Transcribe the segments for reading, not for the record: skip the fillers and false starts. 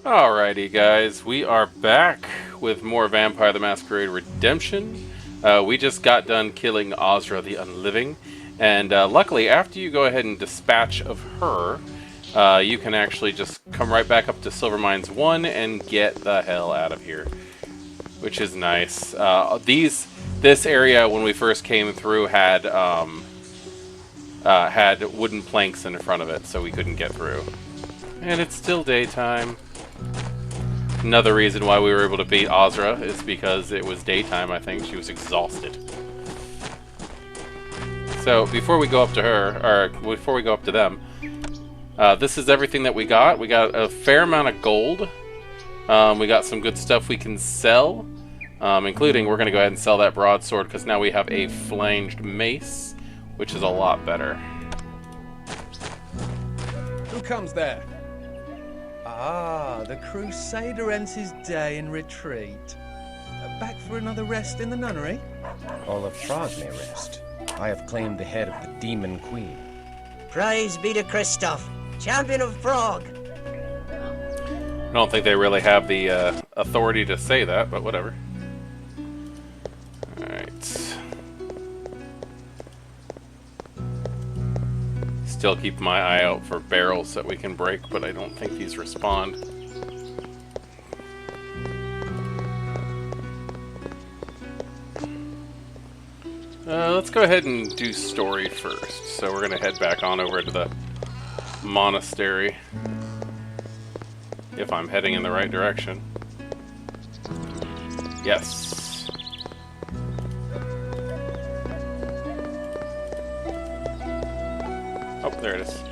Alrighty, guys, we are back with more Vampire the Masquerade Redemption. We just got done killing Ozra the Unliving, and luckily, after you go ahead and dispatch of her, you can actually just come right back up to Silver Mines 1 and get the hell out of here, which is nice. This area, when we first came through, had wooden planks in front of it, so we couldn't get through. And it's still daytime. Another reason why we were able to beat Ozra is because it was daytime, I think. She was exhausted. So, before we go up to her, or before we go up to them, this is everything that we got. We got a fair amount of gold. We got some good stuff we can sell, including we're going to go ahead and sell that broadsword because now we have a flanged mace, which is a lot better. Who comes there? Ah, the Crusader ends his day in retreat. Back for another rest in the nunnery? All of Prague may rest. I have claimed the head of the Demon Queen. Praise be to Christoph, champion of Prague. I don't think they really have the authority to say that, but whatever. Alright. Still keep my eye out for barrels that we can break, but I don't think these respond. Let's go ahead and do story first. So we're going to head back on over to the monastery. If I'm heading in the right direction. Yes. Oh, there it is.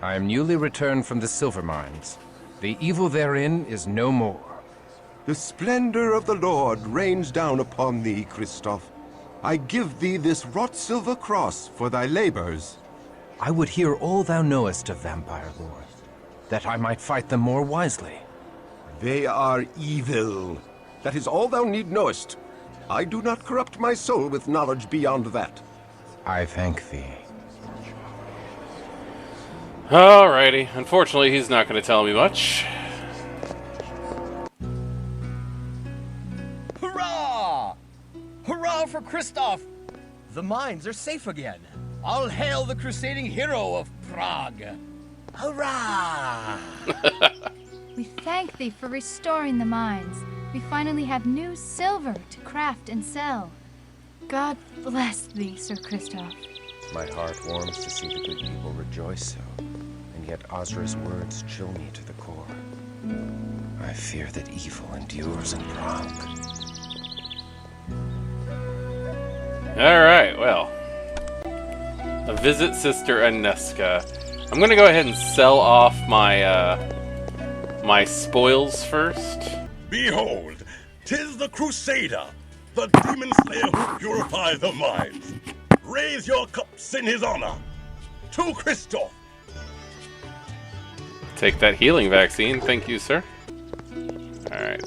I am newly returned from the silver mines. The evil therein is no more. The splendor of the Lord rains down upon thee, Christoph. I give thee this wrought silver cross for thy labors. I would hear all thou knowest of vampire lore, that I might fight them more wisely. They are evil. That is all thou need knowest. I do not corrupt my soul with knowledge beyond that. I thank thee. Alrighty. Unfortunately, he's not going to tell me much. Hurrah! Hurrah for Christoph! The mines are safe again. All hail the crusading hero of Prague. Hurrah! We thank thee for restoring the mines. We finally have new silver to craft and sell. God bless thee, Sir Christoph. My heart warms to see the good people rejoice so, and yet Ozra's words chill me to the core. I fear that evil endures in Prague. Alright, well. A visit Sister Aneska. I'm gonna go ahead and sell off my, my spoils first. Behold, 'tis the Crusader, the demon slayer who purifies the mines. Raise your cups in his honor. To Christoph. Take that healing vaccine, thank you, sir. Alright.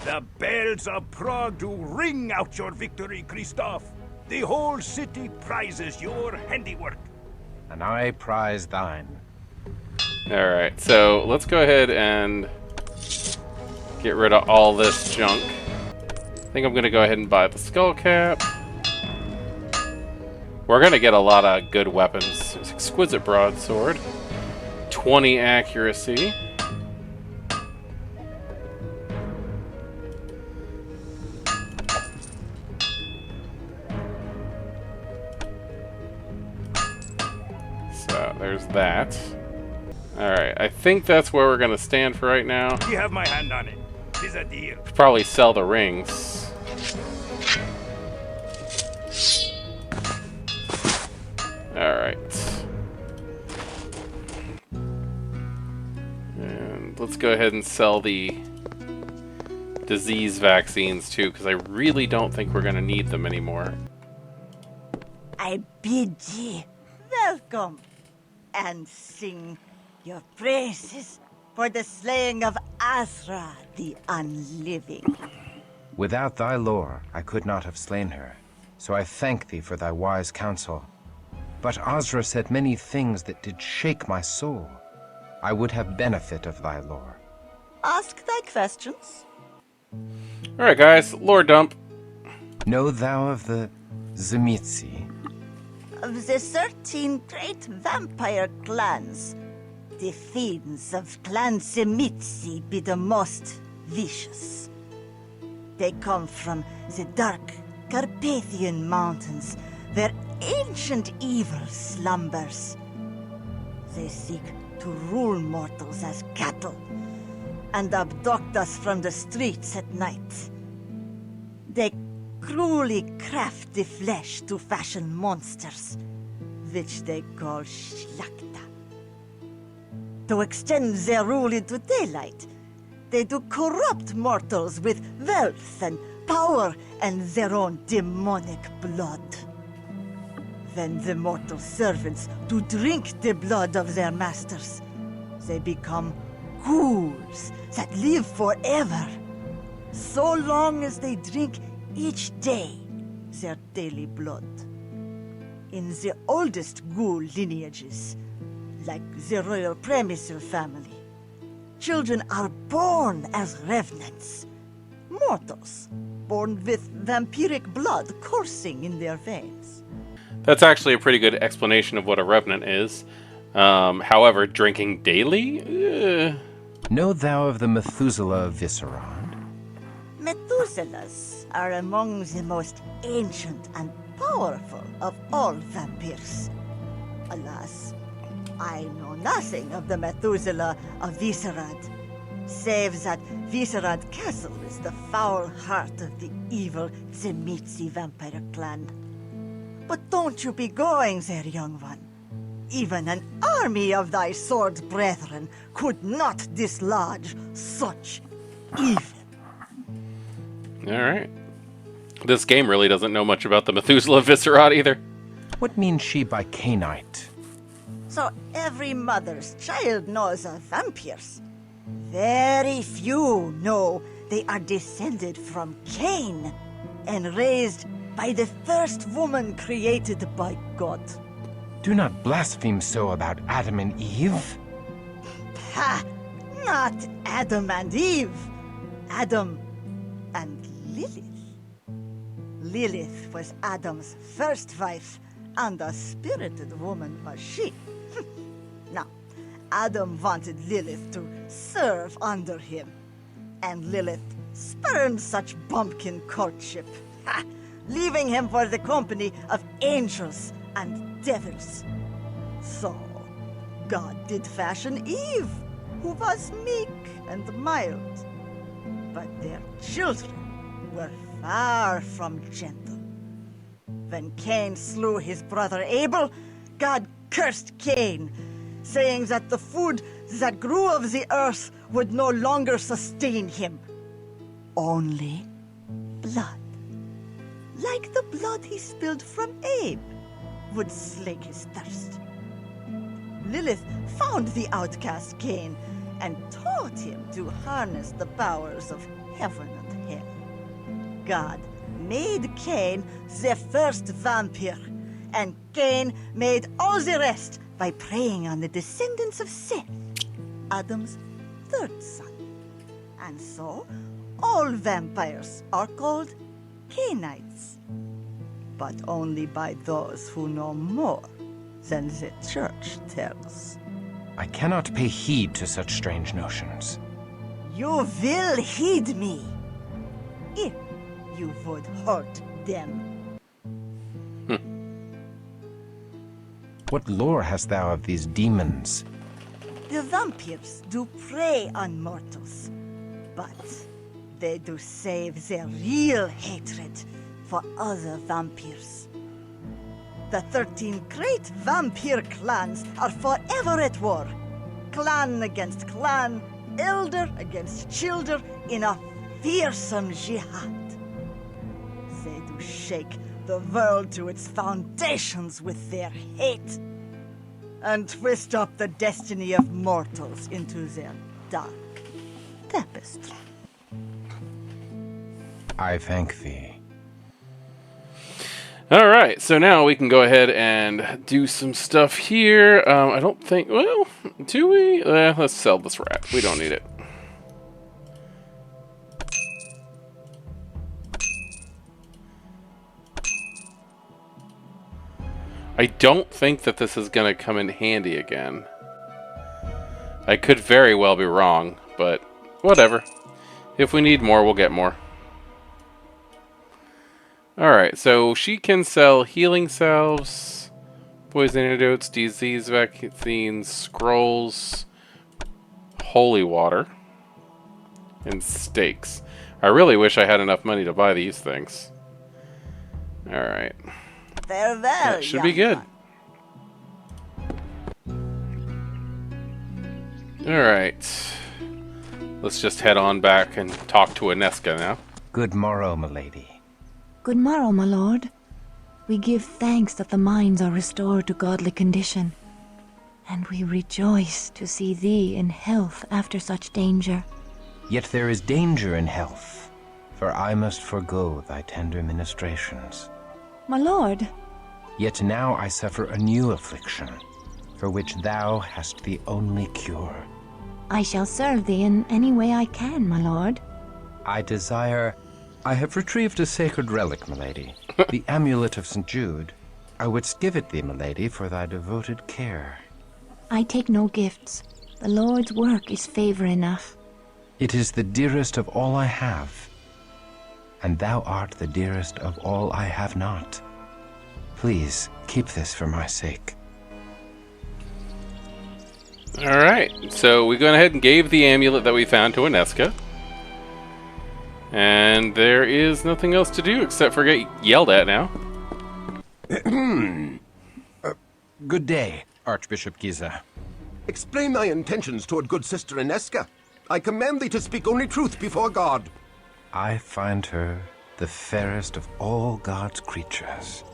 The bells of Prague do ring out your victory, Christoph. The whole city prizes your handiwork. And I prize thine. Alright, so let's go ahead and get rid of all this junk. I think I'm going to go ahead and buy the skull cap. We're going to get a lot of good weapons. Exquisite broadsword. 20 accuracy. So, there's that. Alright, I think that's where we're going to stand for right now. You have my hand on it. 'Tis a deal. Probably sell the rings. Alright. And let's go ahead and sell the disease vaccines too, because I really don't think we're going to need them anymore. I bid ye welcome and sing your praises for the slaying of Ozra the Unliving. Without thy lore, I could not have slain her, so I thank thee for thy wise counsel. But Osra said many things that did shake my soul. I would have benefit of thy lore. Ask thy questions. Alright, guys, lore dump. Know thou of the Zemitzi? Of the 13 great vampire clans, the fiends of Clan Semitsi be the most vicious. They come from the dark Carpathian mountains, where ancient evil slumbers. They seek to rule mortals as cattle, and abduct us from the streets at night. They cruelly craft the flesh to fashion monsters, which they call Shlakta. To extend their rule into daylight, they do corrupt mortals with wealth and power and their own demonic blood. When the mortal servants do drink the blood of their masters, they become ghouls that live forever, so long as they drink each day their daily blood. In the oldest ghoul lineages, like the royal Premisil family, children are born as revenants, mortals born with vampiric blood coursing in their veins. That's actually a pretty good explanation of what a revenant is. However, drinking daily? Know thou of the Methuselah Viscerand? Methuselahs are among the most ancient and powerful of all vampires. Alas, I know nothing of the Methuselah of Viscerad, save that Viscerad Castle is the foul heart of the evil Zemitzi vampire clan. But don't you be going there, young one. Even an army of thy sword brethren could not dislodge such evil. Alright. This game really doesn't know much about the Methuselah Viscerad either. What means she by Cainite? So every mother's child knows of vampires. Very few know they are descended from Cain and raised by the first woman created by God. Do not blaspheme so about Adam and Eve. Ha! Not Adam and Eve. Adam and Lilith. Lilith was Adam's first wife, and a spirited woman was she. Now, Adam wanted Lilith to serve under him, and Lilith spurned such bumpkin courtship, leaving him for the company of angels and devils. So, God did fashion Eve, who was meek and mild. But their children were far from gentle. When Cain slew his brother Abel, God cursed Cain, saying that the food that grew of the earth would no longer sustain him. Only blood. Like the blood he spilled from Abe, would slake his thirst. Lilith found the outcast Cain and taught him to harness the powers of heaven and hell. God made Cain the first vampire, and Cain made all the rest by preying on the descendants of Seth, Adam's third son. And so, all vampires are called Cainites, but only by those who know more than the church tells. I cannot pay heed to such strange notions. You will heed me, if you would hurt them. What lore hast thou of these demons? The vampires do prey on mortals, but they do save their real hatred for other vampires. The 13 great vampire clans are forever at war. Clan against clan, elder against childer, in a fearsome jihad. They do shake the world to its foundations with their hate, and twist up the destiny of mortals into their dark tapestry. I thank thee. Alright, so now we can go ahead and do some stuff here. I don't think... Well, do we? Let's sell this rat. We don't need it. I don't think that this is going to come in handy again. I could very well be wrong, but whatever. If we need more, we'll get more. Alright, so she can sell healing salves, poison antidotes, disease vaccines, scrolls, holy water, and steaks. I really wish I had enough money to buy these things. Alright. Farewell, That should be good. Alright. Let's just head on back and talk to Aneska now. Good morrow, milady. Good morrow, my lord. We give thanks that the mines are restored to godly condition, and we rejoice to see thee in health after such danger. Yet there is danger in health, for I must forego thy tender ministrations. My lord, Yet now I suffer a new affliction, for which thou hast the only cure. I shall serve thee in any way I can, my lord. I have retrieved a sacred relic, milady, the amulet of St. Jude. I would give it thee, milady, for thy devoted care. I take no gifts. The Lord's work is favor enough. It is the dearest of all I have, and thou art the dearest of all I have not. Please, keep this for my sake. Alright, so we went ahead and gave the amulet that we found to Aneska. And there is nothing else to do except for get yelled at now. Good day, Archbishop Giza. Explain thy intentions toward good sister Aneska. I command thee to speak only truth before God. I find her the fairest of all God's creatures,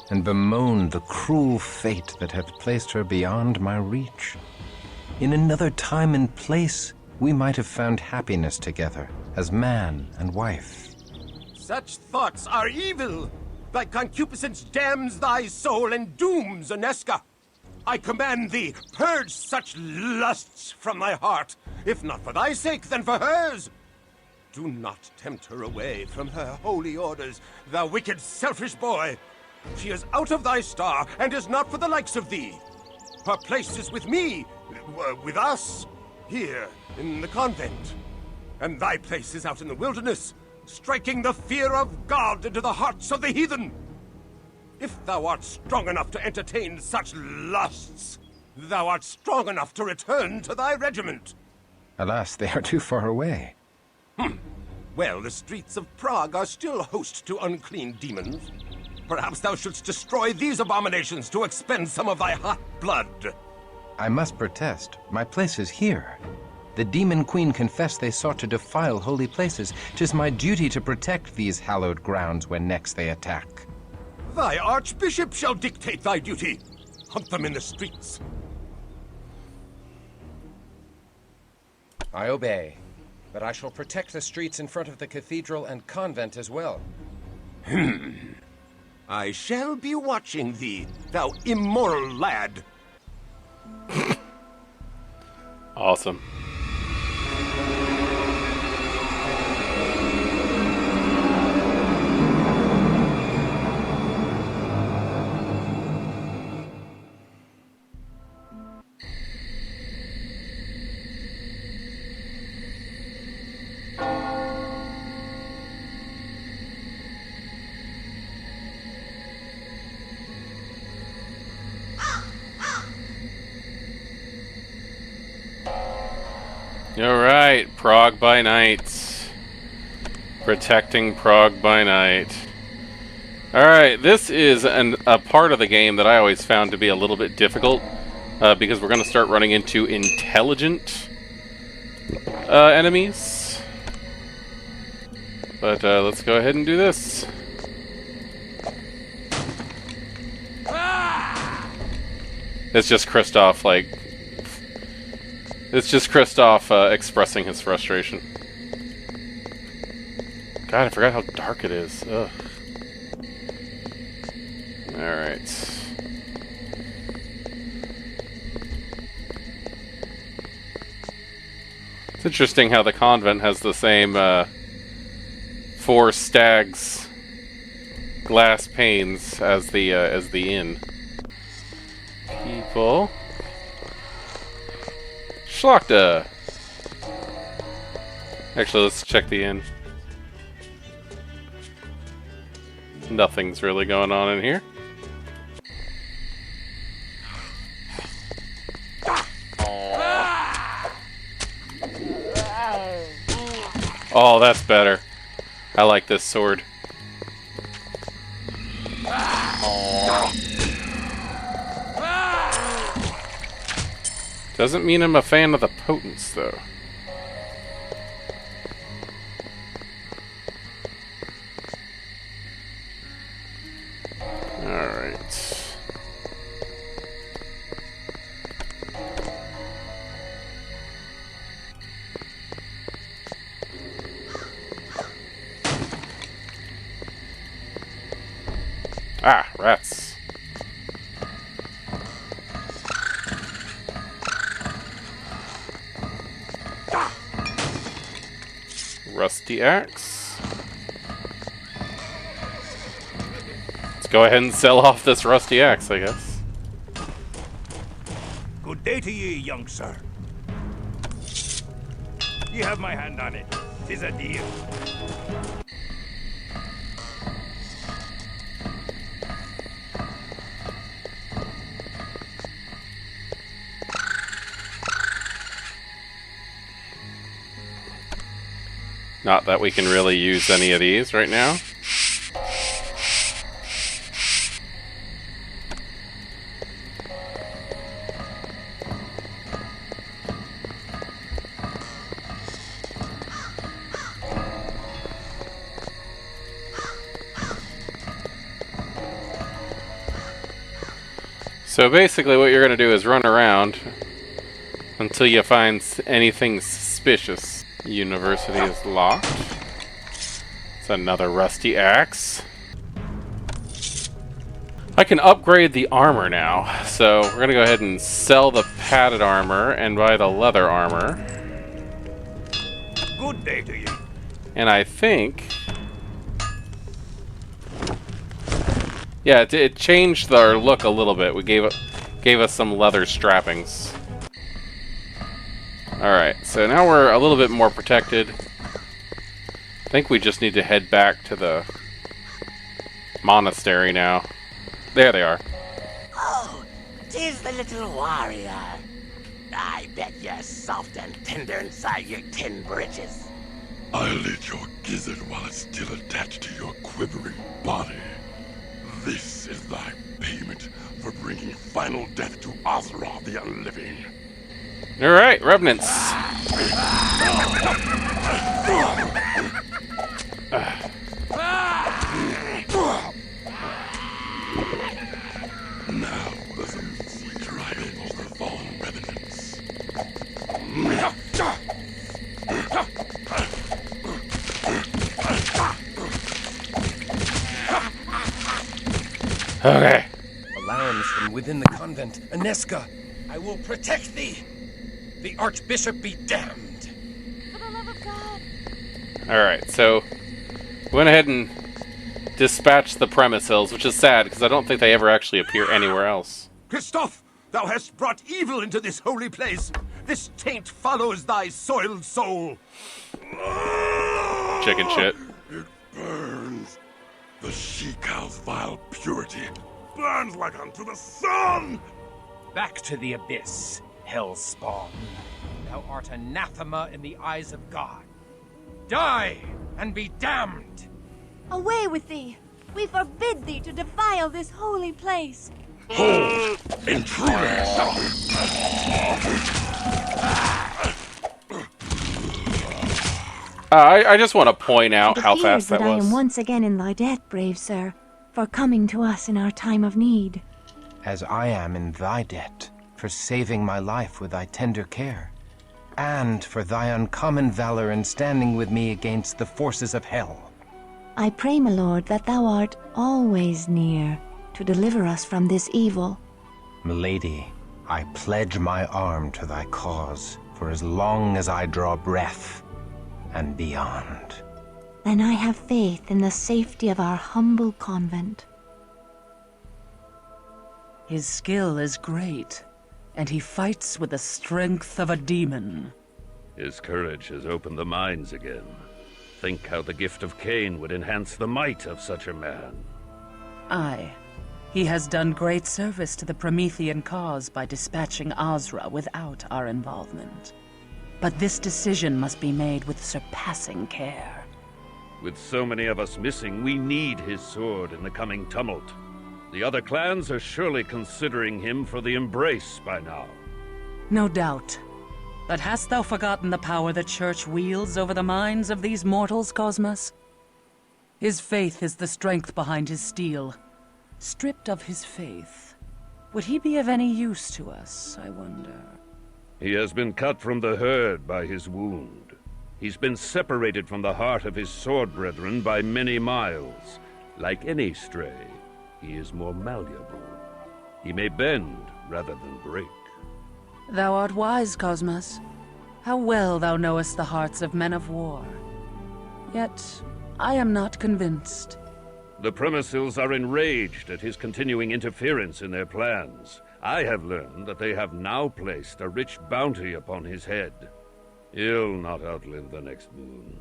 and bemoan the cruel fate that hath placed her beyond my reach. In another time and place, we might have found happiness together, as man and wife. Such thoughts are evil. Thy concupiscence damns thy soul and dooms Aneska. I command thee, purge such lusts from thy heart. If not for thy sake, then for hers. Do not tempt her away from her holy orders, thou wicked, selfish boy. She is out of thy star, and is not for the likes of thee. Her place is with me, with us, here in the convent. And thy place is out in the wilderness, striking the fear of God into the hearts of the heathen. If thou art strong enough to entertain such lusts, thou art strong enough to return to thy regiment. Alas, they are too far away. Well, the streets of Prague are still host to unclean demons. Perhaps thou shouldst destroy these abominations to expend some of thy hot blood. I must protest. My place is here. The demon queen confessed they sought to defile holy places. 'Tis my duty to protect these hallowed grounds when next they attack. Thy archbishop shall dictate thy duty. Hunt them in the streets. I obey, but I shall protect the streets in front of the cathedral and convent as well. I shall be watching thee, thou immoral lad. Awesome. Alright, Prague by night. Protecting Prague by night. Alright, this is a part of the game that I always found to be a little bit difficult, because we're going to start running into intelligent enemies. But let's go ahead and do this. It's just Kristoff, like... It's just Kristoff expressing his frustration. God, I forgot how dark it is. Ugh. Alright. It's interesting how the convent has the same 4 stags glass panes as the inn. People. Schlachta! Actually, let's check the inn. Nothing's really going on in here. Oh, that's better. I like this sword. Doesn't mean I'm a fan of the potence, though. Alright. Ah, rats. Rusty axe. Let's go ahead and sell off this rusty axe, I guess. Good day to ye, young sir. You have my hand on it. 'Tis a deal. Not that we can really use any of these right now. So basically what you're going to do is run around until you find anything suspicious. University is locked. It's another rusty axe. I can upgrade the armor now, so we're gonna go ahead and sell the padded armor and buy the leather armor. Good day to you. And I think... yeah, it changed our look a little bit. We gave us some leather strappings. Alright, so now we're a little bit more protected. I think we just need to head back to the monastery now. There they are. Oh, 'tis the little warrior. I bet you're soft and tender inside your tin britches. I'll eat your gizzard while it's still attached to your quivering body. This is thy payment for bringing final death to Ozra the Unliving. Alright, revenants. Now there's a measly driving of the fallen revenants. Okay. Alarms from within the convent. Aneska, I will protect thee. The Archbishop be damned. For the love of God. Alright, so we went ahead and dispatched the premise hills, which is sad because I don't think they ever actually appear anywhere else. Christoph, thou hast brought evil into this holy place. This taint follows thy soiled soul. Chicken shit. It burns. The she-cow's vile purity burns like unto the sun. Back to the abyss, hell spawn. Thou art anathema in the eyes of God. Die and be damned. Away with thee! We forbid thee to defile this holy place. Hold, intruder! I just want to point out how fast that It appears that I was. am once again in thy debt, brave sir, for coming to us in our time of need. As I am in thy debt, for saving my life with thy tender care, and for thy uncommon valor in standing with me against the forces of hell. I pray, my lord, that thou art always near, to deliver us from this evil. Milady, I pledge my arm to thy cause for as long as I draw breath, and beyond. Then I have faith in the safety of our humble convent. His skill is great, and he fights with the strength of a demon. His courage has opened the minds again. Think how the gift of Cain would enhance the might of such a man. Aye. He has done great service to the Promethean cause by dispatching Azra without our involvement. But this decision must be made with surpassing care. With so many of us missing, we need his sword in the coming tumult. The other clans are surely considering him for the embrace by now. No doubt. But hast thou forgotten the power the Church wields over the minds of these mortals, Cosmos? His faith is the strength behind his steel. Stripped of his faith, would he be of any use to us, I wonder? He has been cut from the herd by his wound. He's been separated from the heart of his sword brethren by many miles. Like any stray, he is more malleable. He may bend rather than break. Thou art wise, Cosmos. How well thou knowest the hearts of men of war. Yet, I am not convinced. The Premises are enraged at his continuing interference in their plans. I have learned that they have now placed a rich bounty upon his head. He'll not outlive the next moon.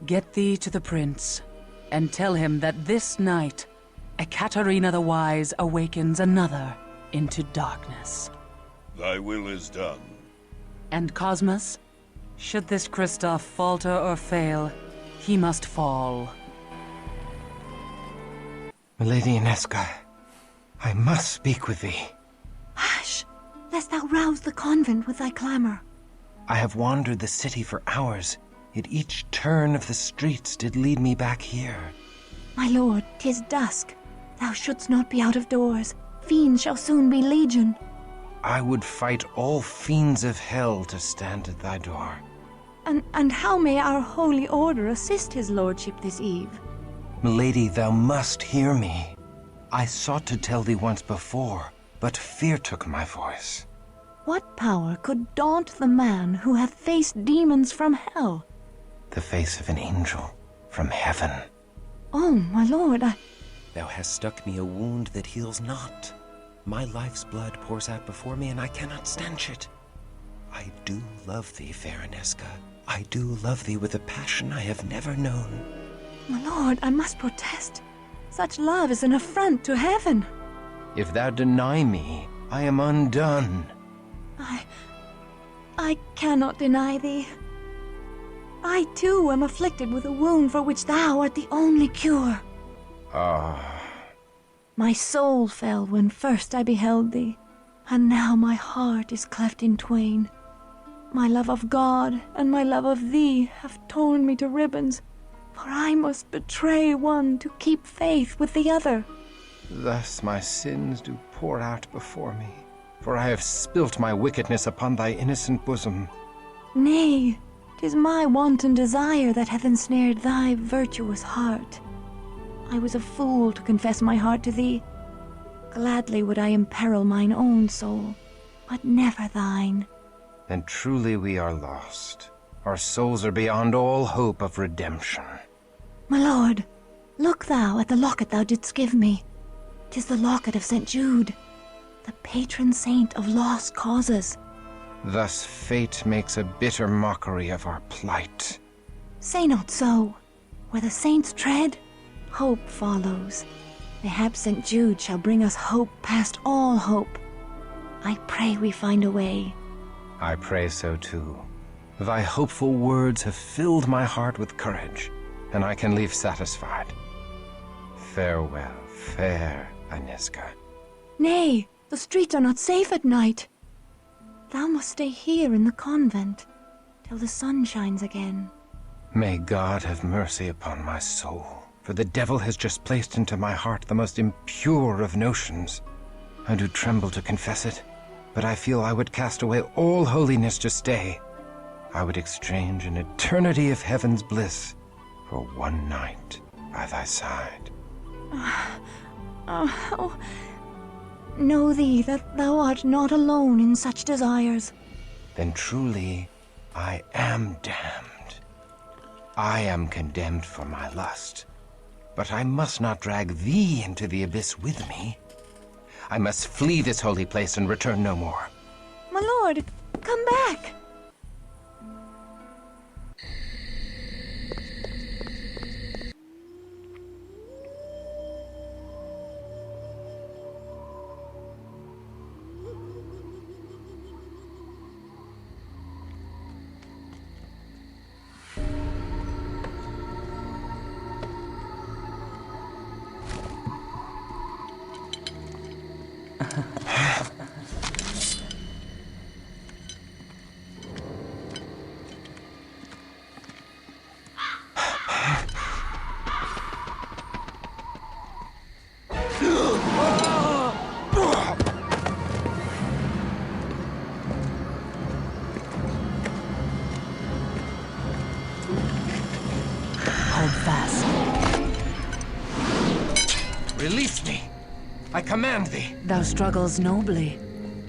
Get thee to the prince, and tell him that this night, Ekaterina the Wise awakens another into darkness. Thy will is done. And Cosmos, should this Kristoff falter or fail, he must fall. Milady Inesca, I must speak with thee. Hush, lest thou rouse the convent with thy clamor. I have wandered the city for hours, yet each turn of the streets did lead me back here. My lord, 'tis dusk. Thou shouldst not be out of doors. Fiends shall soon be legion. I would fight all fiends of hell to stand at thy door. And how may our holy order assist his lordship this eve? Milady, thou must hear me. I sought to tell thee once before, but fear took my voice. What power could daunt the man who hath faced demons from hell? The face of an angel from heaven. Oh, my lord, Thou hast stuck me a wound that heals not. My life's blood pours out before me, and I cannot stanch it. I do love thee, fair Inesca. I do love thee with a passion I have never known. My lord, I must protest. Such love is an affront to heaven. If thou deny me, I am undone. I cannot deny thee. I too am afflicted with a wound for which thou art the only cure. My soul fell when first I beheld thee, and now my heart is cleft in twain. My love of God and my love of thee have torn me to ribbons, for I must betray one to keep faith with the other. Thus my sins do pour out before me, for I have spilt my wickedness upon thy innocent bosom. Nay, 'tis my wanton desire that hath ensnared thy virtuous heart. I was a fool to confess my heart to thee. Gladly would I imperil mine own soul, but never thine. Then truly we are lost. Our souls are beyond all hope of redemption. My lord, look thou at the locket thou didst give me. 'Tis the locket of St. Jude, the patron saint of lost causes. Thus fate makes a bitter mockery of our plight. Say not so. Where the saints tread, hope follows. Mayhap St. Jude shall bring us hope past all hope. I pray we find a way. I pray so too. Thy hopeful words have filled my heart with courage, and I can leave satisfied. Farewell, fair Inesca. Nay, the streets are not safe at night. Thou must stay here in the convent till the sun shines again. May God have mercy upon my soul, for the devil has just placed into my heart the most impure of notions. I do tremble to confess it, but I feel I would cast away all holiness to stay. I would exchange an eternity of heaven's bliss for one night by thy side. Oh, know thee that thou art not alone in such desires. Then truly I am damned. I am condemned for my lust, but I must not drag thee into the abyss with me. I must flee this holy place and return no more. My lord, come back! Hold fast. Release me! I command thee! Thou struggles nobly.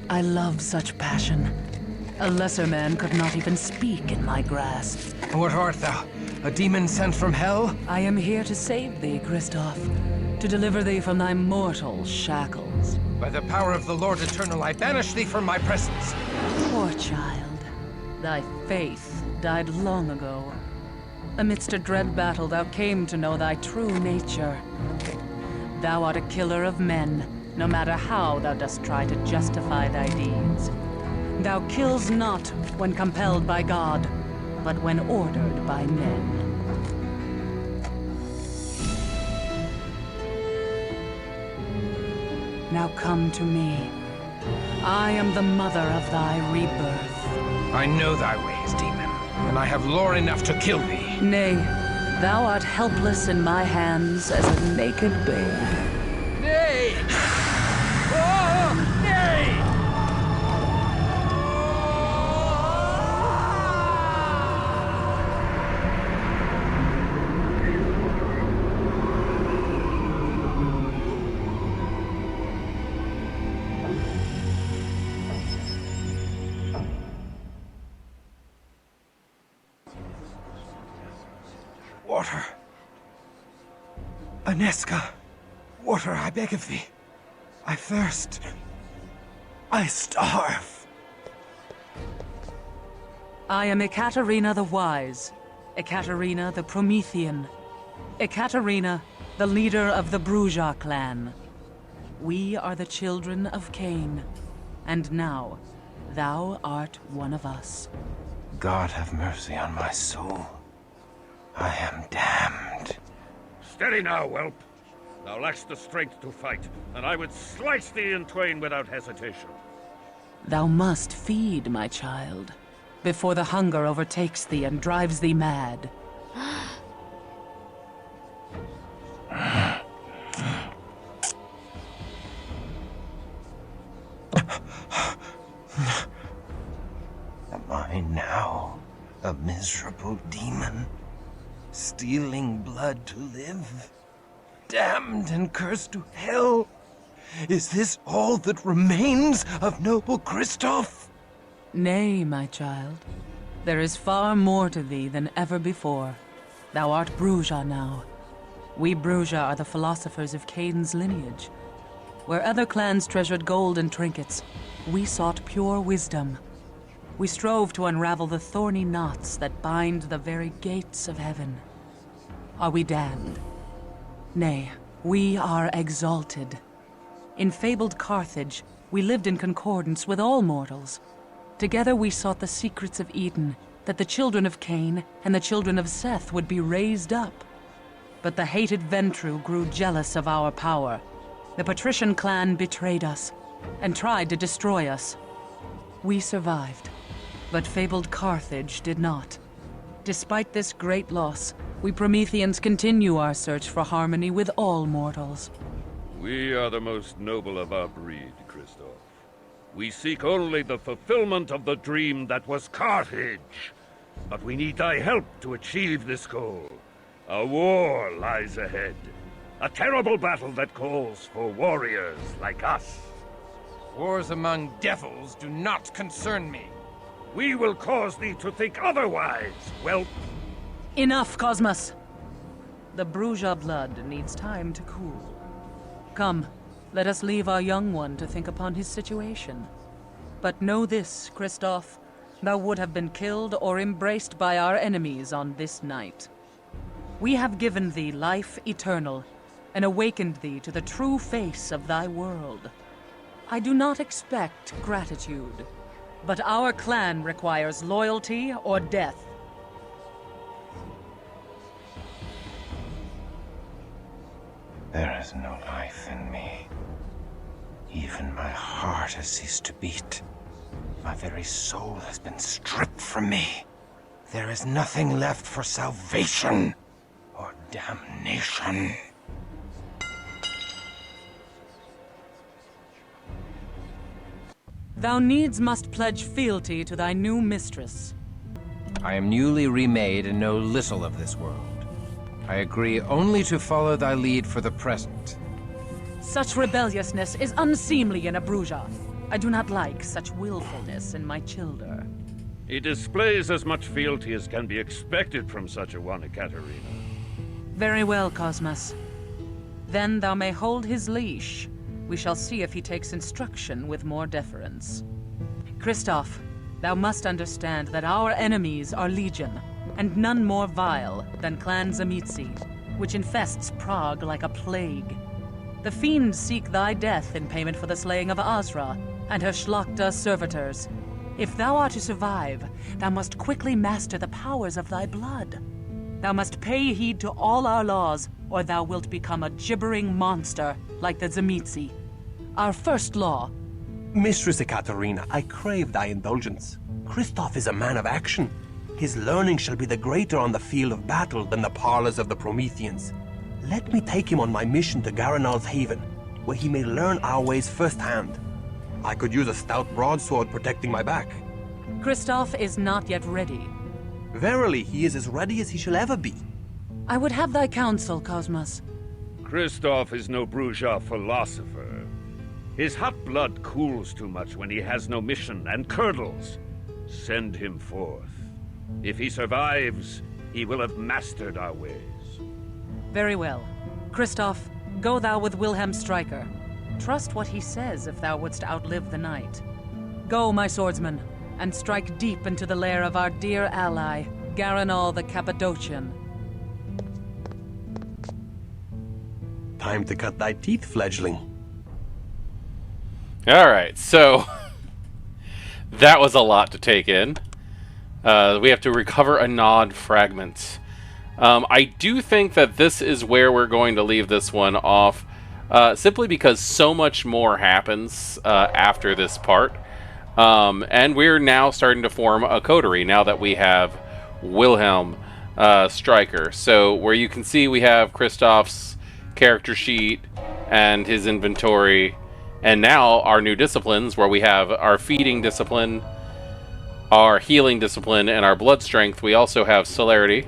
I love such passion. A lesser man could not even speak in my grasp. What art thou? A demon sent from hell? I am here to save thee, Christoph. To deliver thee from thy mortal shackles. By the power of the Lord Eternal, I banish thee from my presence. Poor child. Thy faith died long ago. Amidst a dread battle, thou came to know thy true nature. Thou art a killer of men, no matter how thou dost try to justify thy deeds. Thou kills not when compelled by God, but when ordered by men. Now come to me. I am the mother of thy rebirth. I know thy ways, demon, and I have lore enough to kill thee. Nay, thou art helpless in my hands as a naked babe. Nay! Oh, nay! Water. Aneska. Water, I beg of thee. I thirst. I starve. I am Ekaterina the Wise, Ekaterina the Promethean, Ekaterina, the leader of the Bruja clan. We are the children of Cain, and now thou art one of us. God have mercy on my soul. I am damned. Steady now, whelp. Thou lackst the strength to fight, and I would slice thee in twain without hesitation. Thou must feed, my child, before the hunger overtakes thee and drives thee mad. Am I now a miserable demon, stealing blood to live? Damned and cursed to hell? Is this all that remains of noble Christoph? Nay, my child. There is far more to thee than ever before. Thou art Bruja now. We Bruja are the philosophers of Cain's lineage. Where other clans treasured gold and trinkets, we sought pure wisdom. We strove to unravel the thorny knots that bind the very gates of heaven. Are we damned? Nay, we are exalted. In fabled Carthage, we lived in concordance with all mortals. Together we sought the secrets of Eden, that the children of Cain and the children of Seth would be raised up. But the hated Ventru grew jealous of our power. The patrician clan betrayed us, and tried to destroy us. We survived, but fabled Carthage did not. Despite this great loss, we Prometheans continue our search for harmony with all mortals. We are the most noble of our breed, Christoph. We seek only the fulfillment of the dream that was Carthage. But we need thy help to achieve this goal. A war lies ahead. A terrible battle that calls for warriors like us. Wars among devils do not concern me. We will cause thee to think otherwise, whelp. Enough, Cosmos. The Bruja blood needs time to cool. Come, let us leave our young one to think upon his situation. But know this, Kristoff. Thou would have been killed or embraced by our enemies on this night. We have given thee life eternal, and awakened thee to the true face of thy world. I do not expect gratitude, but our clan requires loyalty or death. There is no life in me. Even my heart has ceased to beat. My very soul has been stripped from me. There is nothing left for salvation or damnation. Thou needs must pledge fealty to thy new mistress. I am newly remade and know little of this world. I agree only to follow thy lead for the present. Such rebelliousness is unseemly in a Bruja. I do not like such willfulness in my childer. He displays as much fealty as can be expected from such a one, Ekaterina. Very well, Cosmos. Then thou may hold his leash. We shall see if he takes instruction with more deference. Kristoff, thou must understand that our enemies are legion, and none more vile than Clan Tzimisce, which infests Prague like a plague. The fiends seek thy death in payment for the slaying of Azra and her Shlachta servitors. If thou art to survive, thou must quickly master the powers of thy blood. Thou must pay heed to all our laws, or thou wilt become a gibbering monster like the Tzimisce. Our first law... Mistress Ekaterina, I crave thy indulgence. Kristoff is a man of action. His learning shall be the greater on the field of battle than the parlors of the Prometheans. Let me take him on my mission to Garanal's Haven, where he may learn our ways firsthand. I could use a stout broadsword protecting my back. Kristoff is not yet ready. Verily, he is as ready as he shall ever be. I would have thy counsel, Cosmos. Kristoff is no Bruja philosopher. His hot blood cools too much when he has no mission and curdles. Send him forth. If he survives, he will have mastered our ways. Very well. Kristoff, go thou with Wilhelm Stryker. Trust what he says if thou wouldst outlive the night. Go, my swordsman, and strike deep into the lair of our dear ally, Garanal the Cappadocian. Time to cut thy teeth, fledgling. Alright, so that was a lot to take in. We have to recover a Nod fragment. I do think that this is where we're going to leave this one off, simply because so much more happens after this part. And we're now starting to form a coterie now that we have Wilhelm Stryker. So where you can see we have Kristoff's character sheet and his inventory, and now our new disciplines where we have our feeding discipline, our healing discipline, and our blood strength. We also have celerity,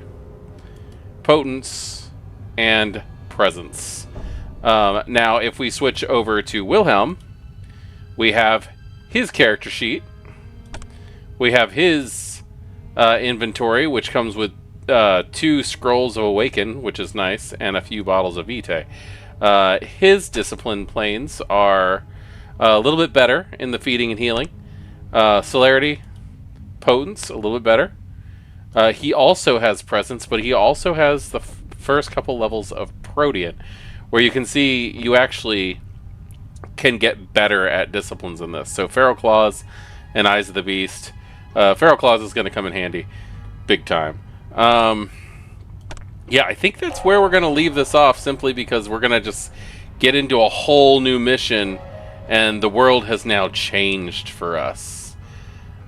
potence, and presence. Now if we switch over to Wilhelm, we have his character sheet, we have his inventory, which comes with 2 scrolls of Awaken, which is nice, and a few bottles of Vitae. His discipline planes are a little bit better in the feeding and healing. Celerity, potence, a little bit better. He also has presence, but he also has the first couple levels of Protean, where you can see you actually can get better at disciplines in this. So Feral Claws and Eyes of the Beast. Feral Claws is going to come in handy big time. Yeah, I think that's where we're going to leave this off, simply because we're going to just get into a whole new mission, and the world has now changed for us.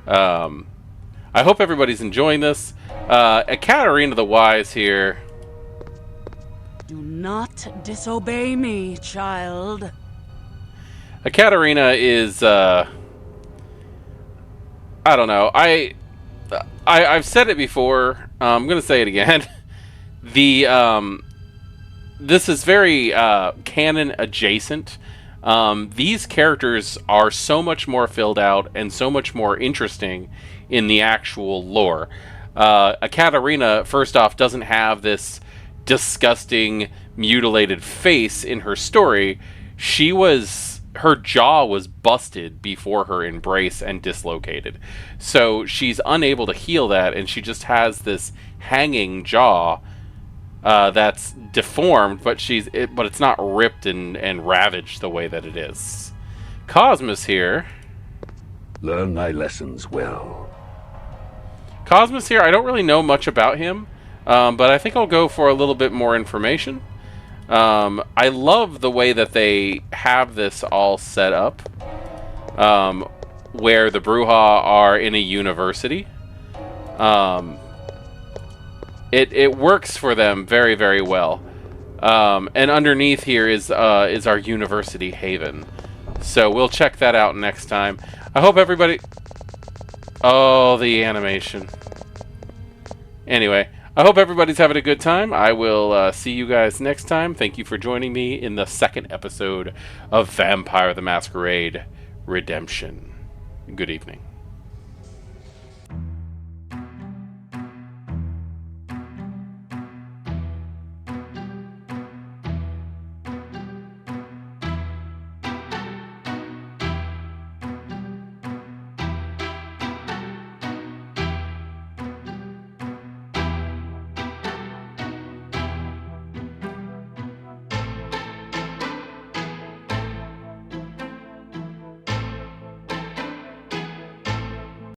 I hope everybody's enjoying this. Ekaterina the Wise here. Do not disobey me, child. Ekaterina is, I don't know. I've said it before. I'm going to say it again. The this is very canon adjacent. These characters are so much more filled out and so much more interesting in the actual lore. Katarina, first off, doesn't have this disgusting, mutilated face in her story. Her jaw was busted before her embrace and dislocated. So she's unable to heal that, and she just has this hanging jaw that's deformed, but it's not ripped and ravaged the way that it is. Cosmos here. Learn thy lessons well. Cosmos here, I don't really know much about him, but I think I'll go for a little bit more information. I love the way that they have this all set up, where the Brujah are in a university. It works for them very, very well. And underneath here is our university haven. So we'll check that out next time. I hope everybody... Oh, the animation. Anyway, I hope everybody's having a good time. I will see you guys next time. Thank you for joining me in the second episode of Vampire the Masquerade Redemption. Good evening.